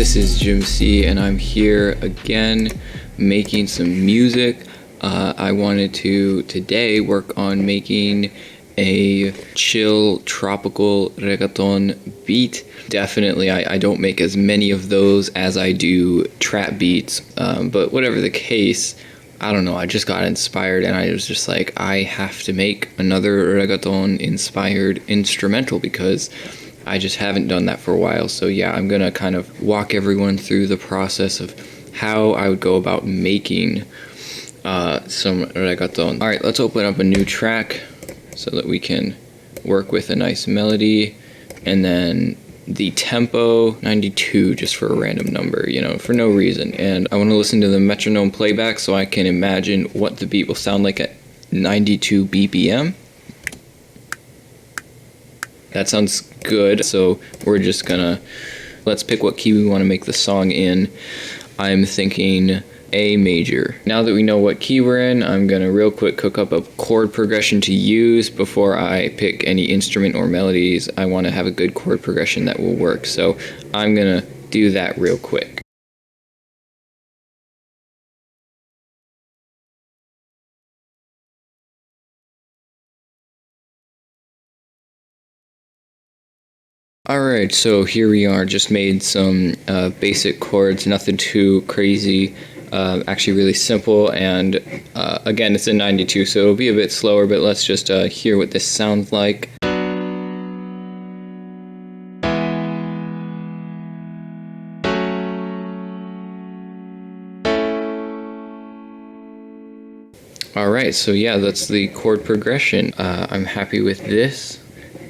this is Jim C, and I'm here again making some music. I wanted to today work on making a chill tropical reggaeton beat. Definitely I don't make as many of those as I do trap beats, but whatever the case, I don't know, I just got inspired and I was just like, I have to make another reggaeton inspired instrumental because I just haven't done that for a while. So yeah, I'm gonna kind of walk everyone through the process of how I would go about making some reggaeton. Alright, let's open up a new track so that we can work with a nice melody, and then the tempo 92 just for a random number, you know, for no reason. And I want to listen to the metronome playback so I can imagine what the beat will sound like at 92 BPM. That sounds good. So we're just gonna, let's pick what key we want to make the song in. I'm thinking A major. Now that we know what key we're in, I'm gonna real quick cook up a chord progression to use before I pick any instrument or melodies. I want to have a good chord progression that will work. So I'm gonna do that real quick. Alright, so here we are, just made some basic chords, nothing too crazy, actually really simple, and again it's in 92, so it'll be a bit slower, but let's just hear what this sounds like. Alright, so yeah, that's the chord progression. I'm happy with this.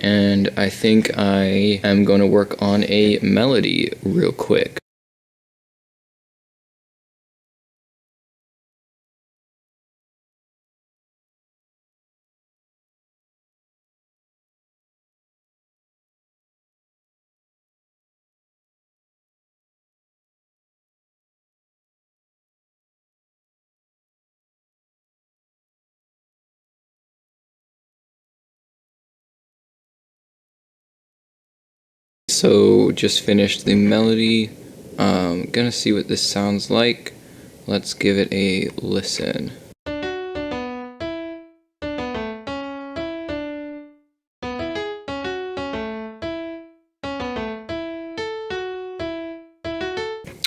And I think I am going to work on a melody real quick. So just finished the melody. Gonna see what this sounds like. Let's give it a listen.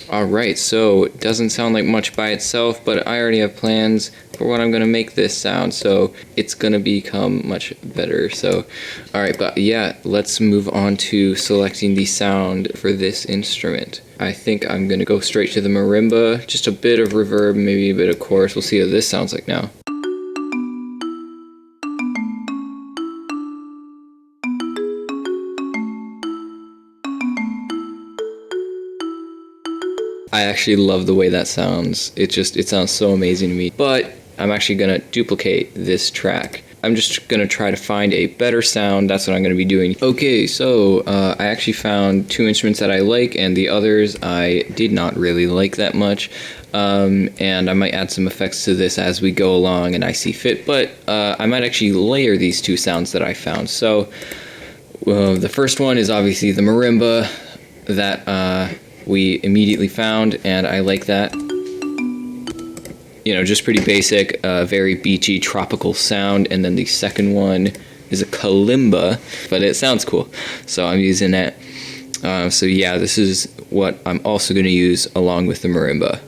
Alright, so it doesn't sound like much by itself, but I already have plans for what I'm going to make this sound, so it's going to become much better. So, alright, but yeah, let's move on to selecting the sound for this instrument. I think I'm going to go straight to the marimba, just a bit of reverb, maybe a bit of chorus. We'll see how this sounds like now. I actually love the way that sounds. It sounds so amazing to me. But I'm actually gonna duplicate this track. I'm just gonna try to find a better sound. That's what I'm gonna be doing. Okay, so I actually found two instruments that I like, and the others I did not really like that much. And I might add some effects to this as we go along and I see fit. But I might actually layer these two sounds that I found. So the first one is obviously the marimba that we immediately found, and I like that. You know, just pretty basic, very beachy, tropical sound. And then the second one is a kalimba, but it sounds cool, so I'm using that. So yeah, this is what I'm also going to use along with the marimba.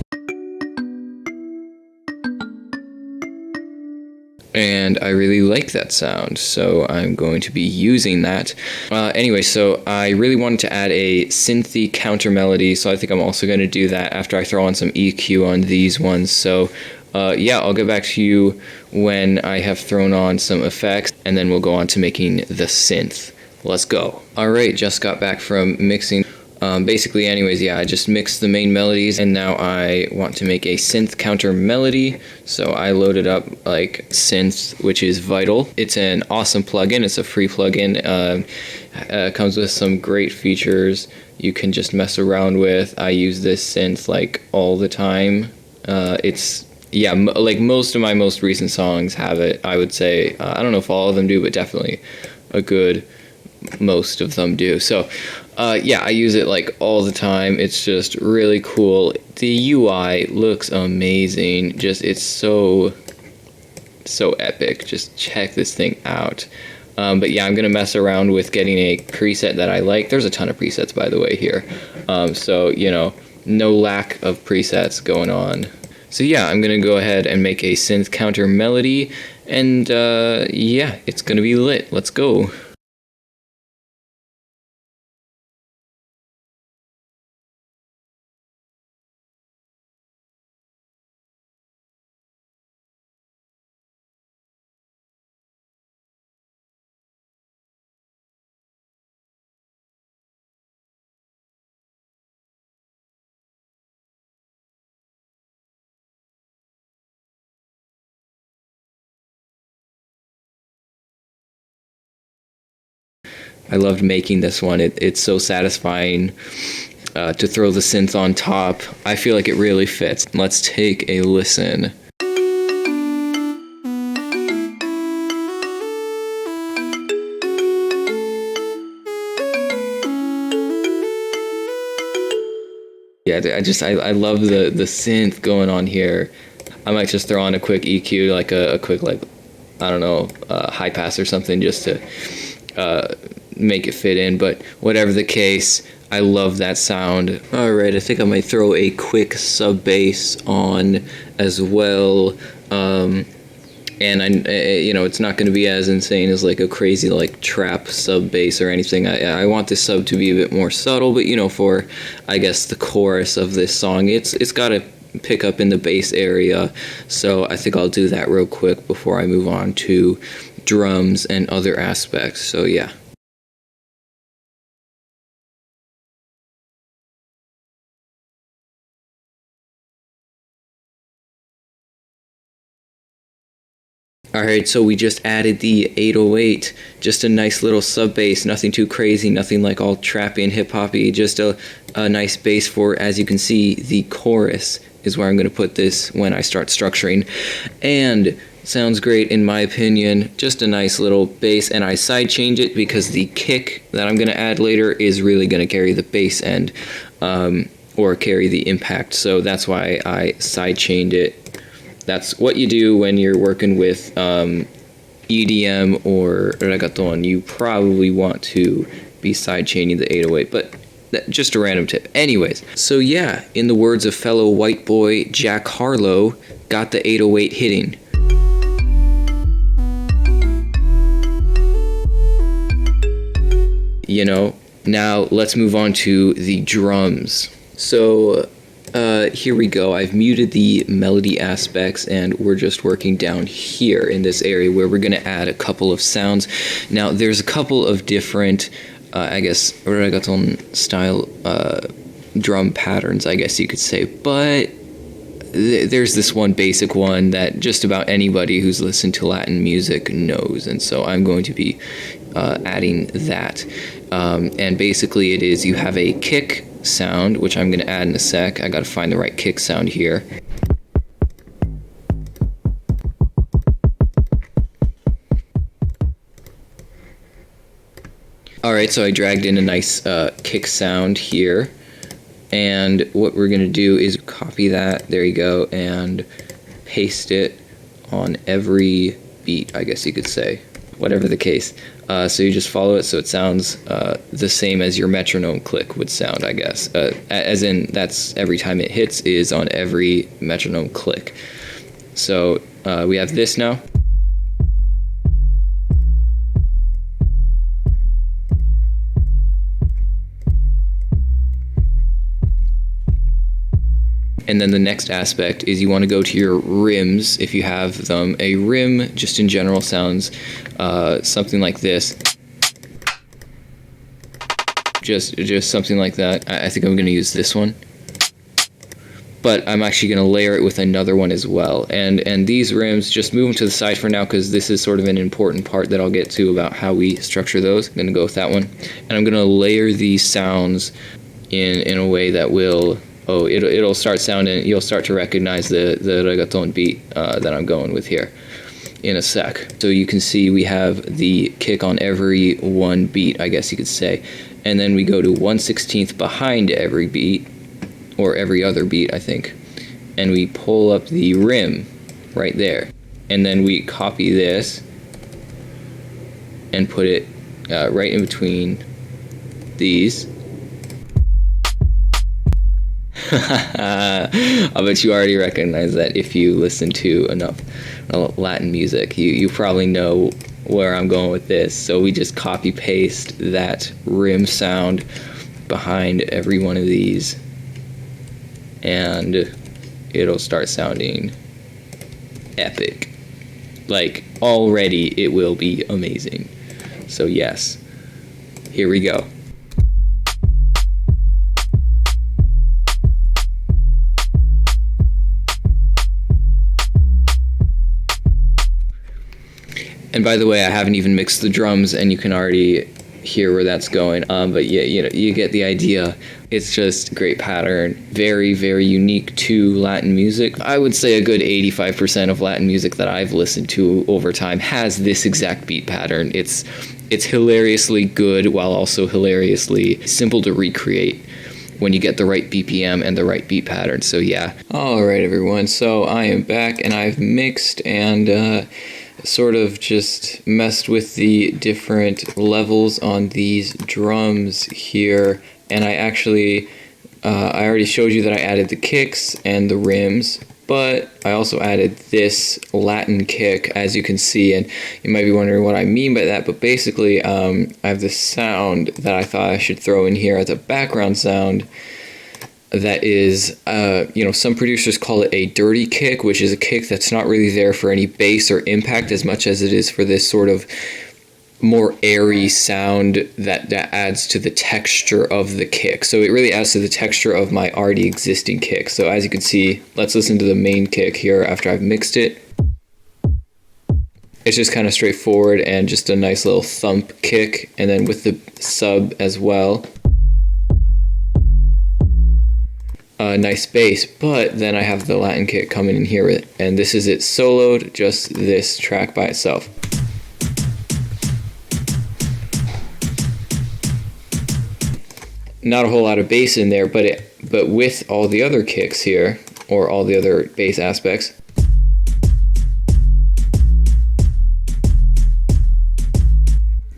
And I really like that sound, so I'm going to be using that. Anyway, so I really wanted to add a synthy counter melody, so I think I'm also going to do that after I throw on some EQ on these ones. So yeah, I'll get back to you when I have thrown on some effects, and then we'll go on to making the synth. Let's go. Alright, just got back from mixing. Basically, anyways, yeah, I just mixed the main melodies, and now I want to make a synth counter melody. So I loaded up like synth, which is Vital. It's an awesome plugin. It's a free plugin. Comes with some great features you can just mess around with. I use this synth like all the time. Yeah, like most of my most recent songs have it, I would say. I don't know if all of them do, but definitely a good most of them do. So Yeah, I use it like all the time. It's just really cool. The UI looks amazing. Just it's so epic. Just check this thing out. But yeah, I'm gonna mess around with getting a preset that I like. There's a ton of presets, by the way, here. So you know, no lack of presets going on. So yeah, I'm gonna go ahead and make a synth counter melody, and yeah, it's gonna be lit. Let's go. I loved making this one. It's so satisfying to throw the synth on top. I feel like it really fits. Let's take a listen. Yeah, I love the synth going on here. I might just throw on a quick EQ, like a quick, like, I don't know, high pass or something, just to make it fit in. But whatever the case, I love that sound. All right, I think I might throw a quick sub bass on as well. And you know, it's not going to be as insane as like a crazy like trap sub bass or anything. I want this sub to be a bit more subtle, but you know, for I guess the chorus of this song, it's got to pick up in the bass area. So I think I'll do that real quick before I move on to drums and other aspects. So yeah. Alright, so we just added the 808, just a nice little sub bass, nothing too crazy, nothing like all trappy and hip hoppy, just a nice bass for, as you can see, the chorus is where I'm going to put this when I start structuring. And sounds great in my opinion, just a nice little bass, and I side change it because the kick that I'm going to add later is really going to carry the bass end, or carry the impact, so that's why I side chained it. That's what you do when you're working with EDM or reggaeton. You probably want to be side chaining the 808, but just a random tip. Anyways, so yeah, in the words of fellow white boy Jack Harlow, got the 808 hitting. You know, now let's move on to the drums. So here we go. I've muted the melody aspects and we're just working down here in this area where we're going to add a couple of sounds. Now there's a couple of different, I guess, reggaeton style drum patterns, I guess you could say, but there's this one basic one that just about anybody who's listened to Latin music knows, and so I'm going to be adding that. And basically it is, you have a kick sound, which I'm going to add in a sec. I got to find the right kick sound here. Alright, so I dragged in a nice kick sound here, and what we're going to do is copy that, there you go, and paste it on every beat, I guess you could say, whatever the case. So you just follow it so it sounds the same as your metronome click would sound, I guess. As in, that's every time it hits is on every metronome click. So we have this now. And then the next aspect is you want to go to your rims, if you have them. A rim, just in general, sounds something like this. Just something like that. I think I'm going to use this one. But I'm actually going to layer it with another one as well. And these rims, just move them to the side for now, because this is sort of an important part that I'll get to about how we structure those. I'm going to go with that one. And I'm going to layer these sounds in a way that will... Oh, it'll start sounding, you'll start to recognize the reggaeton beat that I'm going with here in a sec. So you can see we have the kick on every one beat, I guess you could say. And then we go to 1/16 behind every beat, or every other beat, I think. And we pull up the rim right there. And then we copy this and put it right in between these. I bet you already recognize that if you listen to enough Latin music. You probably know where I'm going with this. So we just copy paste that rim sound behind every one of these, and it'll start sounding epic. Like, already it will be amazing. So yes, here we go. And by the way, I haven't even mixed the drums, and you can already hear where that's going. But yeah, you get the idea. It's just a great pattern, very, very unique to Latin music. I would say a good 85% of Latin music that I've listened to over time has this exact beat pattern. It's hilariously good while also hilariously simple to recreate when you get the right BPM and the right beat pattern. So yeah. All right, everyone. So I am back, and I've mixed and sort of just messed with the different levels on these drums here. And I actually, I already showed you that I added the kicks and the rims, but I also added this Latin kick, as you can see, and you might be wondering what I mean by that, but basically I have this sound that I thought I should throw in here as a background sound that is, some producers call it a dirty kick, which is a kick that's not really there for any bass or impact as much as it is for this sort of more airy sound that adds to the texture of the kick. So it really adds to the texture of my already existing kick. So as you can see, let's listen to the main kick here after I've mixed it. It's just kind of straightforward and just a nice little thump kick, and then with the sub as well. Nice bass, but then I have the Latin kick coming in here, and this is it soloed, just this track by itself. Not a whole lot of bass in there, but with all the other kicks here, or all the other bass aspects,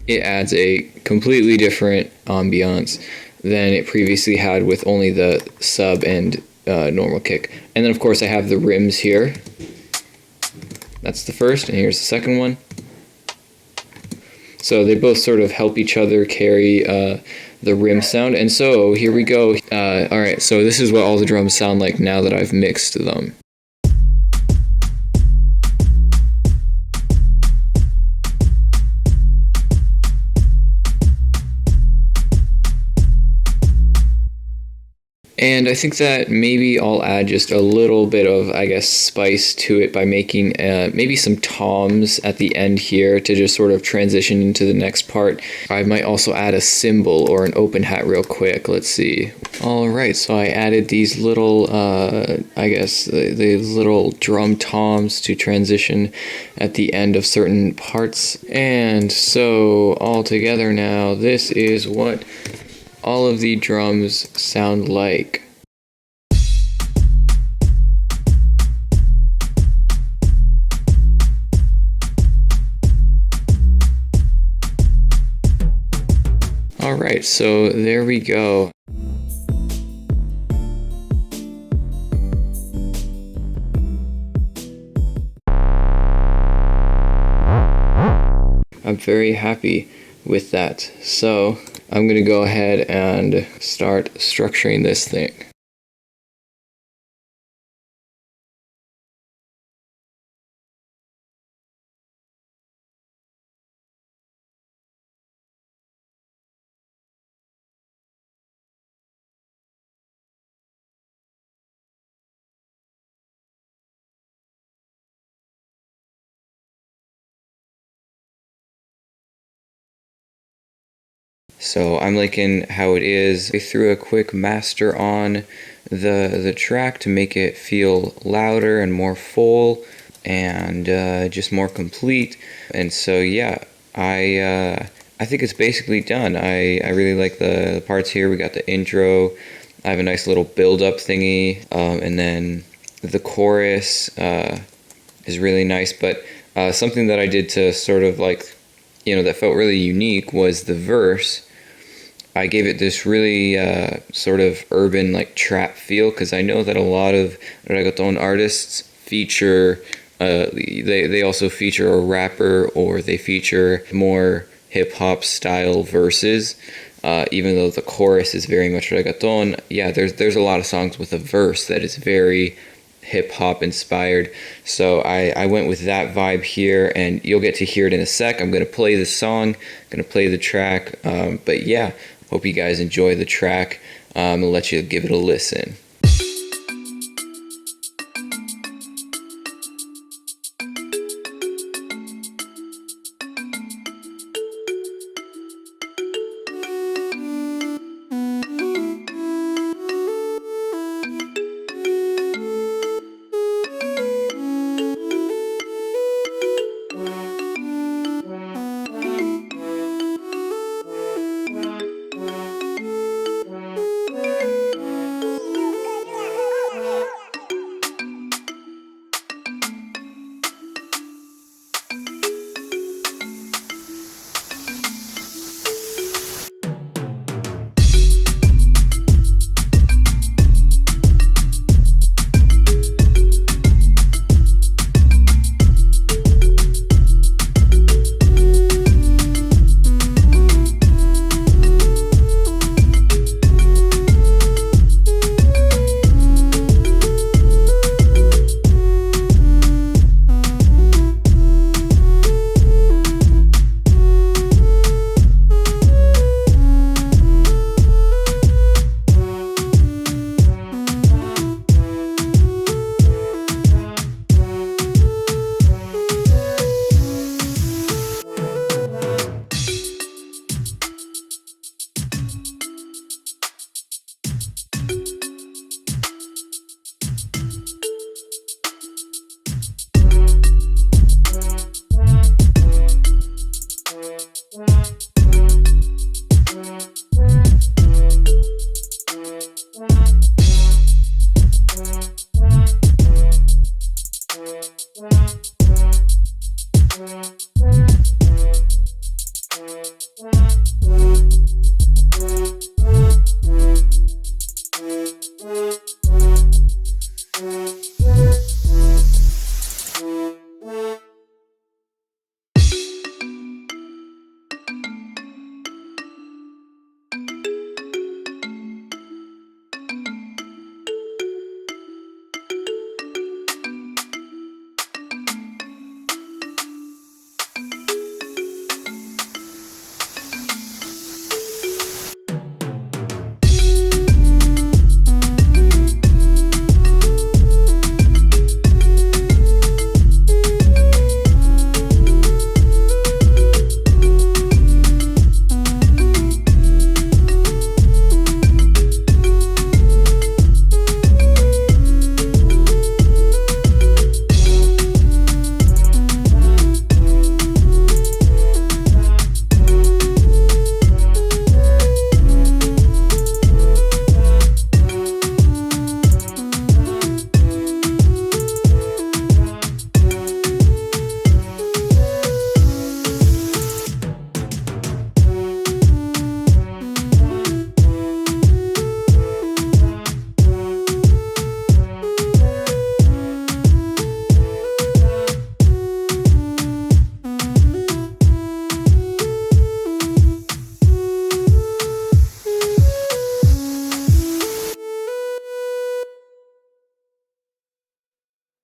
it adds a completely different ambiance than it previously had with only the sub and normal kick. And then of course I have the rims here. That's the first, and here's the second one. So they both sort of help each other carry the rim sound. And so here we go. Alright, so this is what all the drums sound like now that I've mixed them. And I think that maybe I'll add just a little bit of, I guess, spice to it by making maybe some toms at the end here to just sort of transition into the next part. I might also add a cymbal or an open hat real quick. Let's see. Alright, so I added these little, I guess, the little drum toms to transition at the end of certain parts. And so all together now, this is what all of the drums sound like. Alright, so there we go. I'm very happy with that. So I'm going to go ahead and start structuring this thing. So I'm liking how it is. I threw a quick master on the track to make it feel louder and more full. and just more complete. And so yeah, I think it's basically done. I really like the parts here. We got the intro. I have a nice little build-up thingy, and then the chorus is really nice. But something that I did to sort of like, that felt really unique was the verse. I gave it this really sort of urban like trap feel, because I know that a lot of reggaeton artists feature, they also feature a rapper, or they feature more hip hop style verses. Even though the chorus is very much reggaeton, yeah, there's a lot of songs with a verse that is very hip hop inspired. So I went with that vibe here, and you'll get to hear it in a sec. I'm gonna play the song, gonna play the track, but yeah, hope you guys enjoy the track. I'll let you give it a listen.